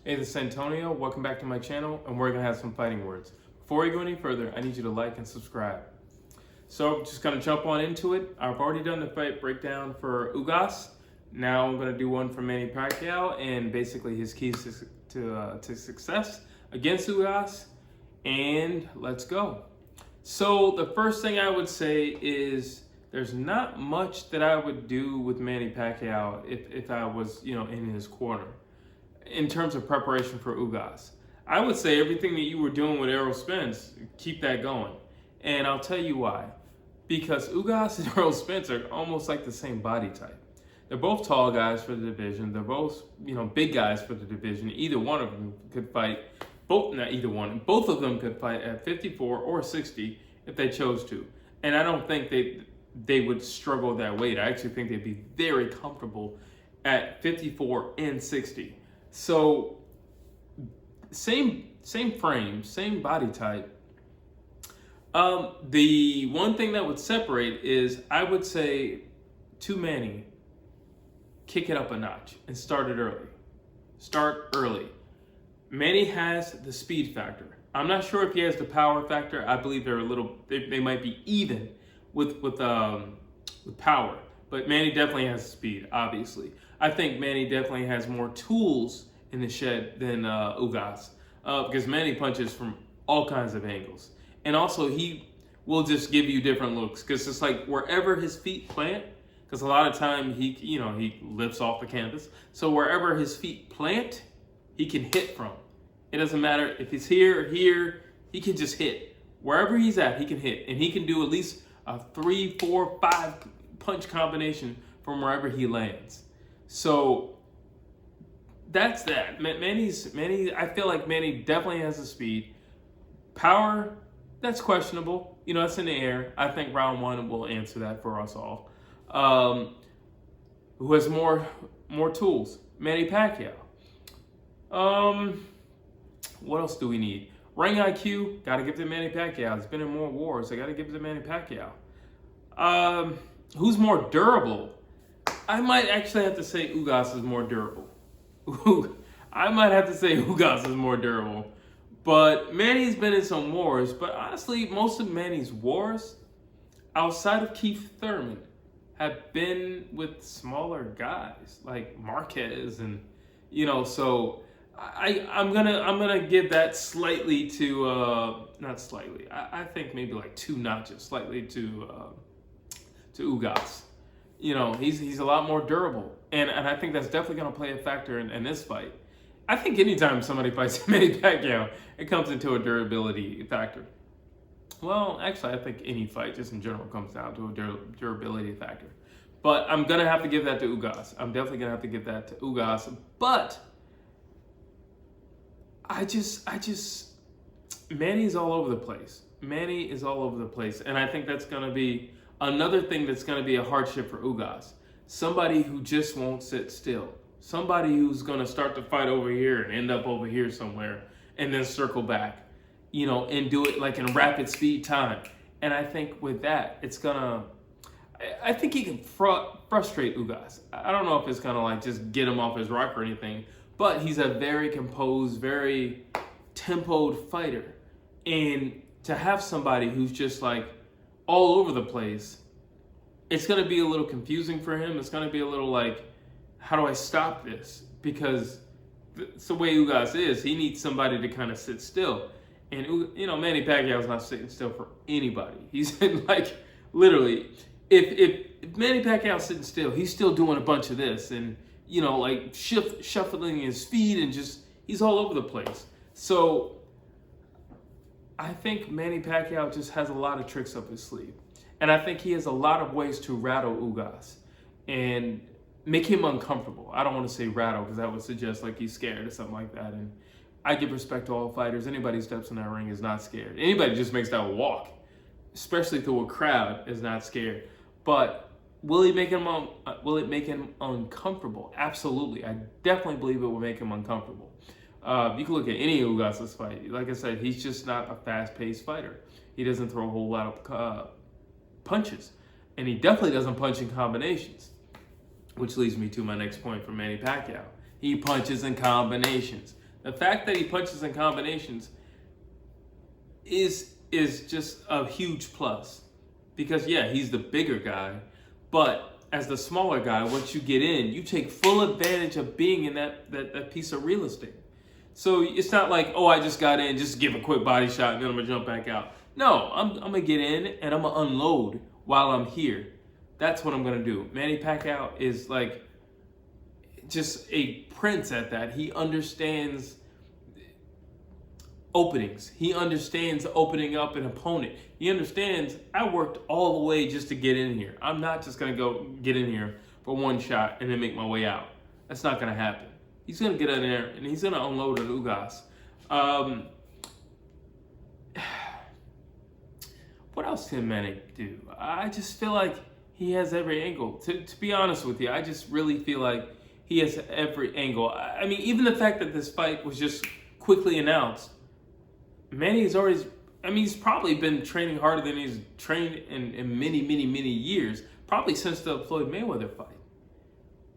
Hey, this is Antonio. Welcome back to my channel, and we're gonna have some fighting words. Before we go any further, I need you to like and subscribe. So, just gonna jump on into it. I've already done the fight breakdown for Ugas. Now I'm gonna do one for Manny Pacquiao and basically his keys to success against Ugas. And let's go. So the first thing I would say is there's not much that I would do with Manny Pacquiao if I was, in his corner. In terms of preparation for Ugas, I would say everything that you were doing with Errol Spence, keep that going. And I'll tell you why. Because Ugas and Errol Spence are almost like the same body type. They're both tall guys for the division. They're both, big guys for the division. Either one of them could fight, both of them could fight at 54 or 60 if they chose to. And I don't think they would struggle that weight. I actually think they'd be very comfortable at 54 and 60. So, same frame, same body type. The one thing that would separate is I would say to Manny, kick it up a notch and start it early. Start early. Manny has the speed factor. I'm not sure if he has the power factor. I believe they might be even with power. But Manny definitely has speed, obviously. I think Manny definitely has more tools in the shed than Ugas. Because Manny punches from all kinds of angles. And also, he will just give you different looks. Because it's like wherever his feet plant, because a lot of time he lifts off the canvas. So wherever his feet plant, he can hit from. It doesn't matter if he's here or here, he can just hit. Wherever he's at, he can hit. And he can do at least a 3, 4, 5 punch combination from wherever he lands. So that's that. Manny, I feel like Manny definitely has the speed. Power, that's questionable. That's in the air. I think round one will answer that for us all. Who has more tools? Manny Pacquiao. What else do we need? Ring IQ, gotta give it to Manny Pacquiao. He's been in more wars. I gotta give it to Manny Pacquiao. Who's more durable? I might actually have to say Ugas is more durable. I might have to say Ugas is more durable. But Manny's been in some wars. But honestly, most of Manny's wars, outside of Keith Thurman, have been with smaller guys like Marquez and, so I'm gonna give that slightly to not slightly. I think maybe like 2 notches, slightly to Ugas. He's a lot more durable, and I think that's definitely gonna play a factor in this fight. I think anytime somebody fights Manny Pacquiao, it comes into a durability factor. Well, actually, I think any fight, just in general, comes down to a durability factor. But I'm gonna have to give that to Ugas. I'm definitely gonna have to give that to Ugas. But Manny's all over the place. Manny is all over the place. And I think that's going to be another thing that's going to be a hardship for Ugas. Somebody who just won't sit still. Somebody who's going to start to fight over here and end up over here somewhere and then circle back, and do it like in rapid speed time. And I think with that, I think he can frustrate Ugas. I don't know if it's going to like just get him off his rock or anything. But he's a very composed, very tempoed fighter. And to have somebody who's just like all over the place, it's going to be a little confusing for him. It's going to be a little like, how do I stop this? Because it's the way Ugas is. He needs somebody to kind of sit still. And, Manny Pacquiao's not sitting still for anybody. He's like, literally, if Manny Pacquiao's sitting still, he's still doing a bunch of this. And like shuffling his feet and he's all over the place. So I think Manny Pacquiao just has a lot of tricks up his sleeve. And I think he has a lot of ways to rattle Ugas and make him uncomfortable. I don't want to say rattle because that would suggest like he's scared or something like that. And I give respect to all fighters. Anybody who steps in that ring is not scared. Anybody who just makes that walk, especially through a crowd, is not scared. But will it make him uncomfortable? Absolutely. I definitely believe it will make him uncomfortable. You can look at any Ugas' fight. Like I said, he's just not a fast-paced fighter. He doesn't throw a whole lot of punches. And he definitely doesn't punch in combinations. Which leads me to my next point for Manny Pacquiao. He punches in combinations. The fact that he punches in combinations is just a huge plus. Because yeah, he's the bigger guy, but as the smaller guy, once you get in, you take full advantage of being in that piece of real estate. So it's not like, oh, I just got in, just give a quick body shot and then I'm gonna jump back out. No, I'm gonna get in and I'm gonna unload while I'm here. That's what I'm gonna do. Manny Pacquiao is like just a prince at that. He understands openings. He understands opening up an opponent. He understands I worked all the way just to get in here. I'm not just gonna go get in here for one shot and then make my way out. That's not gonna happen. He's gonna get in there and he's gonna unload an Ugas. What else can Manny do? I just feel like he has every angle. To be honest with you, I just really feel like he has every angle. I mean, even the fact that this fight was just quickly announced, Manny's always, I mean, he's probably been training harder than he's trained in many, many, many years, probably since the Floyd Mayweather fight.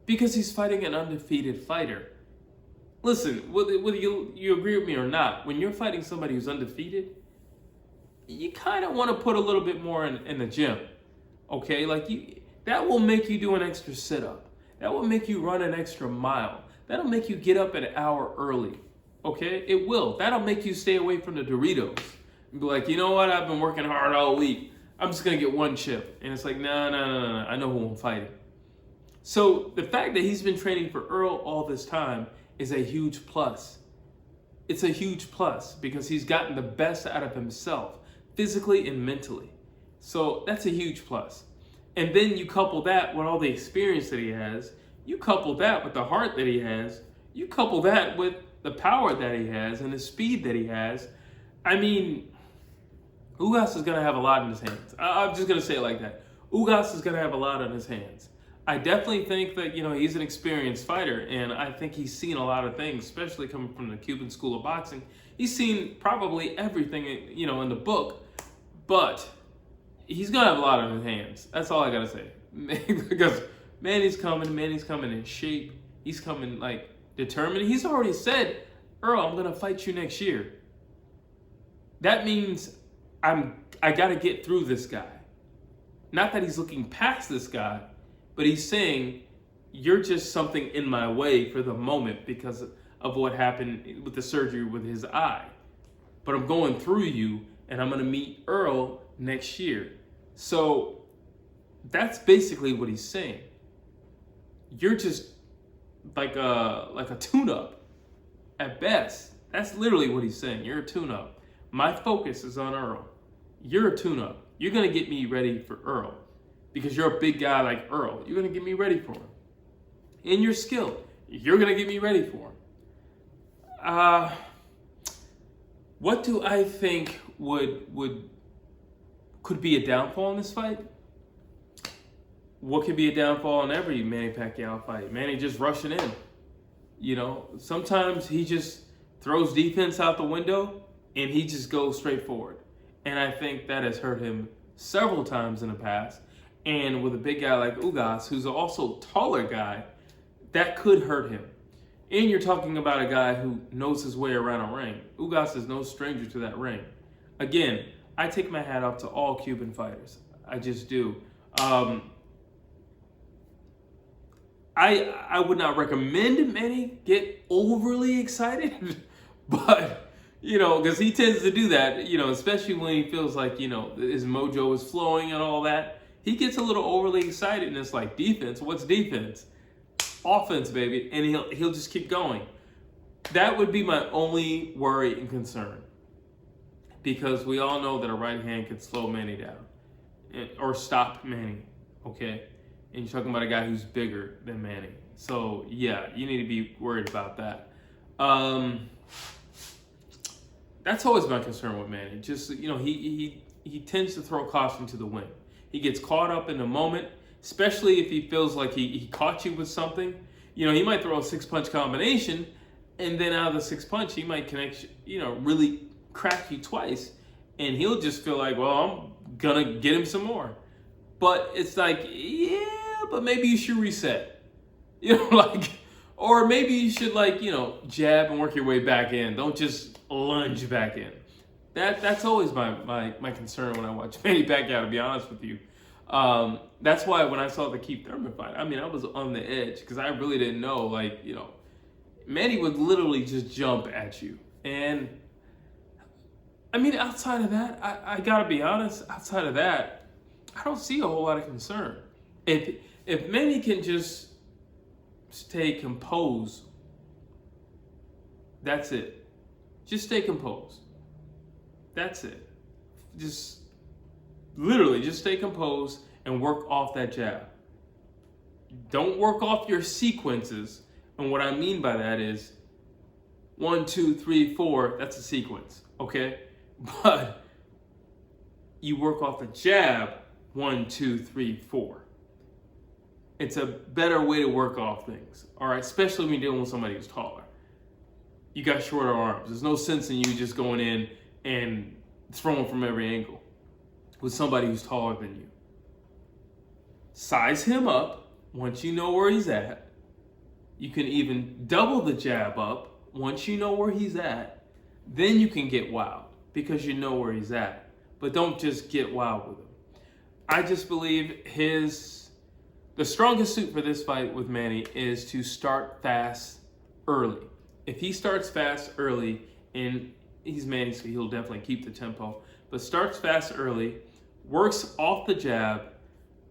Because he's fighting an undefeated fighter. Listen, whether you agree with me or not, when you're fighting somebody who's undefeated, you kind of want to put a little bit more in the gym, okay? Like that will make you do an extra sit-up. That will make you run an extra mile. That'll make you get up an hour early, okay? It will. That'll make you stay away from the Doritos. And be like, you know what? I've been working hard all week. I'm just going to get one chip. And it's like, no. I know who I'm fighting. So the fact that he's been training for Earl all this time is a huge plus. It's a huge plus because he's gotten the best out of himself, physically and mentally. So that's a huge plus. And then you couple that with all the experience that he has, you couple that with the heart that he has, you couple that with the power that he has and the speed that he has. I mean, Ugas is going to have a lot in his hands. I'm just going to say it like that. Ugas is going to have a lot on his hands. I definitely think that, he's an experienced fighter, and I think he's seen a lot of things, especially coming from the Cuban School of Boxing. He's seen probably everything, in the book, but he's going to have a lot on his hands. That's all I got to say. Because Manny's coming in shape. He's coming, determined. He's already said, Earl, I'm going to fight you next year. That means I got to get through this guy. Not that he's looking past this guy, but he's saying, you're just something in my way for the moment because of what happened with the surgery with his eye. But I'm going through you, and I'm going to meet Earl next year. So that's basically what he's saying. You're just like a tune-up at best. That's literally what he's saying. You're a tune-up. My focus is on Earl. You're a tune-up. You're going to get me ready for Earl. Because you're a big guy like Earl. You're going to get me ready for him. In your skill, you're going to get me ready for him. What do I think could be a downfall in this fight? What could be a downfall in every Manny Pacquiao fight? Manny just rushing in. Sometimes he just throws defense out the window and he just goes straight forward. And I think that has hurt him several times in the past. And with a big guy like Ugas, who's also a taller guy, that could hurt him. And you're talking about a guy who knows his way around a ring. Ugas is no stranger to that ring. Again, I take my hat off to all Cuban fighters. I just do. I would not recommend Manny get overly excited, but, because he tends to do that, especially when he feels like, his mojo is flowing and all that. He gets a little overly excited, and it's like, defense? What's defense? Offense, baby. And he'll just keep going. That would be my only worry and concern. Because we all know that a right hand can slow Manny down. Or stop Manny, okay? And you're talking about a guy who's bigger than Manny. So, yeah, you need to be worried about that. That's always my concern with Manny. Just, he tends to throw caution to the wind. He gets caught up in the moment, especially if he feels like he caught you with something. He might throw a 6-punch combination, and then out of the 6-punch, he might connect, really crack you twice. And he'll just feel like, well, I'm going to get him some more. But it's like, yeah, but maybe you should reset. Or maybe you should jab and work your way back in. Don't just lunge back in. That's always my concern when I watch Manny Pacquiao, to be honest with you. That's why when I saw the Keith Thurman fight, I was on the edge because I really didn't know, Manny would literally just jump at you. And outside of that, I gotta be honest, outside of that, I don't see a whole lot of concern. If Manny can just stay composed, that's it. Just stay composed. That's it. Just stay composed and work off that jab. Don't work off your sequences. And what I mean by that is 1, 2, 3, 4, that's a sequence, okay? But you work off the jab 1, 2, 3, 4. It's a better way to work off things, all right? Especially when you're dealing with somebody who's taller. You got shorter arms. There's no sense in you just going in and throwing from every angle with somebody who's taller than you. Size him up once you know where he's at. You can even double the jab up once you know where he's at. Then you can get wild because you know where he's at. But don't just get wild with him. I just believe the strongest suit for this fight with Manny is to start fast early. If he starts fast early, and he's Manny, so he'll definitely keep the tempo, but starts fast early, works off the jab,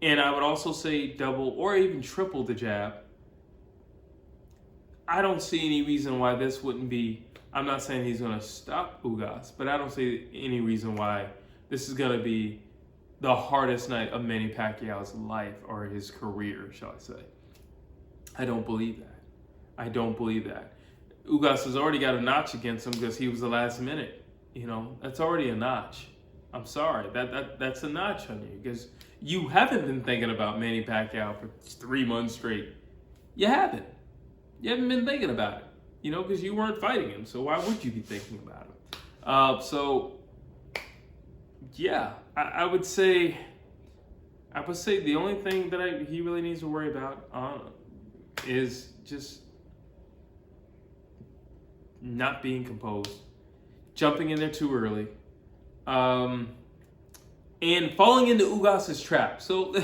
and I would also say double or even triple the jab. I don't see any reason why this wouldn't be, I'm not saying he's going to stop Ugas, but I don't see any reason why this is going to be the hardest night of Manny Pacquiao's life or his career, shall I say. I don't believe that. I don't believe that. Ugas has already got a notch against him because he was the last minute. That's already a notch. I'm sorry. That's a notch on you because you haven't been thinking about Manny Pacquiao for 3 months straight. You haven't. You haven't been thinking about it, because you weren't fighting him. So why would you be thinking about him? I would say the only thing that he really needs to worry about is just not being composed, jumping in there too early, and falling into Ugas's trap. So,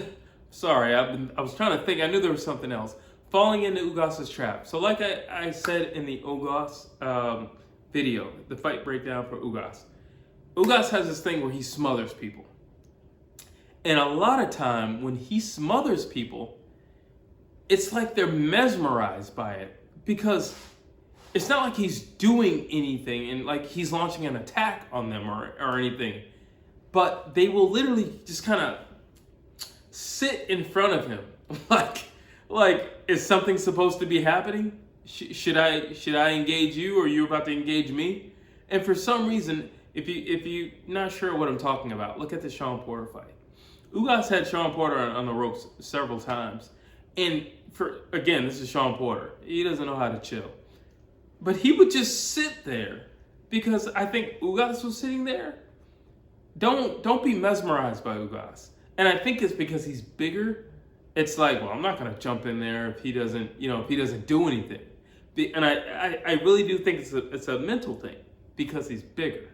sorry, I was trying to think. I knew there was something else. Falling into Ugas's trap. So like I said in the Ugas video, the fight breakdown for Ugas, Ugas has this thing where he smothers people. And a lot of time when he smothers people, it's like they're mesmerized by it because it's not like he's doing anything and like he's launching an attack on them or anything. But they will literally just kind of sit in front of him like, is something supposed to be happening? Should I engage you, or are you about to engage me? And for some reason, if you're not sure what I'm talking about, look at the Sean Porter fight. Ugas had Sean Porter on the ropes several times, and this is Sean Porter. He doesn't know how to chill, but he would just sit there because I think Ugas was sitting there. Don't be mesmerized by Ugas, and I think it's because he's bigger. It's like, well, I'm not going to jump in there if he doesn't do anything. And I really do think it's a mental thing because he's bigger.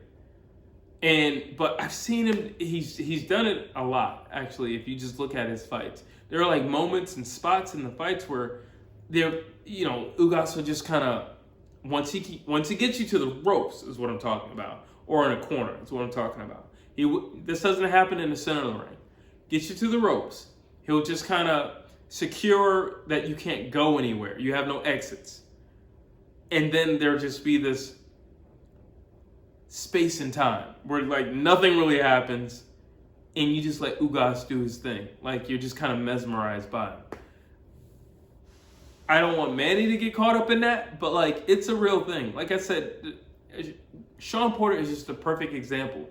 But I've seen him, he's done it a lot, actually, if you just look at his fights. There are like moments and spots in the fights where Ugas will just kind of, once he gets you to the ropes is what I'm talking about, or in a corner is what I'm talking about. This doesn't happen in the center of the ring. Gets you to the ropes. He'll just kind of secure that you can't go anywhere. You have no exits. And then there'll just be this space and time where like nothing really happens and you just let Ugas do his thing. Like you're just kind of mesmerized by him. I don't want Manny to get caught up in that, but like it's a real thing. Like I said, Sean Porter is just a perfect example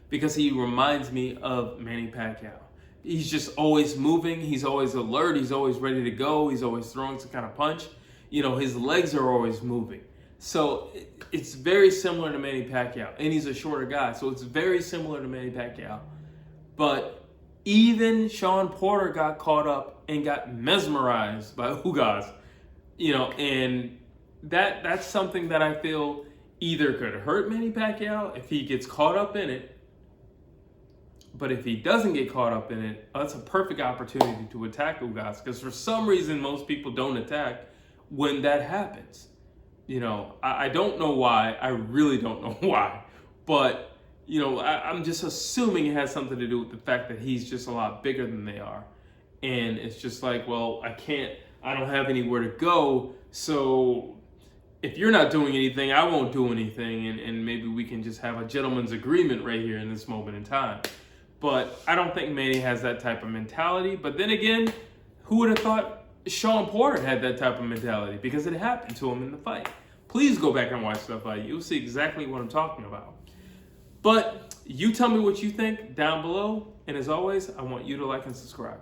because he reminds me of Manny Pacquiao. He's just always moving. He's always alert. He's always ready to go. He's always throwing some kind of punch. His legs are always moving. So it's very similar to Manny Pacquiao. And he's a shorter guy. So it's very similar to Manny Pacquiao. But even Sean Porter got caught up and got mesmerized by Ugas. And that's something that I feel either could hurt Manny Pacquiao if he gets caught up in it. But if he doesn't get caught up in it, that's a perfect opportunity to attack Ugas, because for some reason most people don't attack when that happens. I don't know why. I really don't know why. But, I'm just assuming it has something to do with the fact that he's just a lot bigger than they are. And it's just like, well, I don't have anywhere to go. So if you're not doing anything, I won't do anything. And maybe we can just have a gentleman's agreement right here in this moment in time. But I don't think Manny has that type of mentality. But then again, who would have thought Sean Porter had that type of mentality? Because it happened to him in the fight. Please go back and watch that fight. You'll see exactly what I'm talking about. But you tell me what you think down below. And as always, I want you to like and subscribe.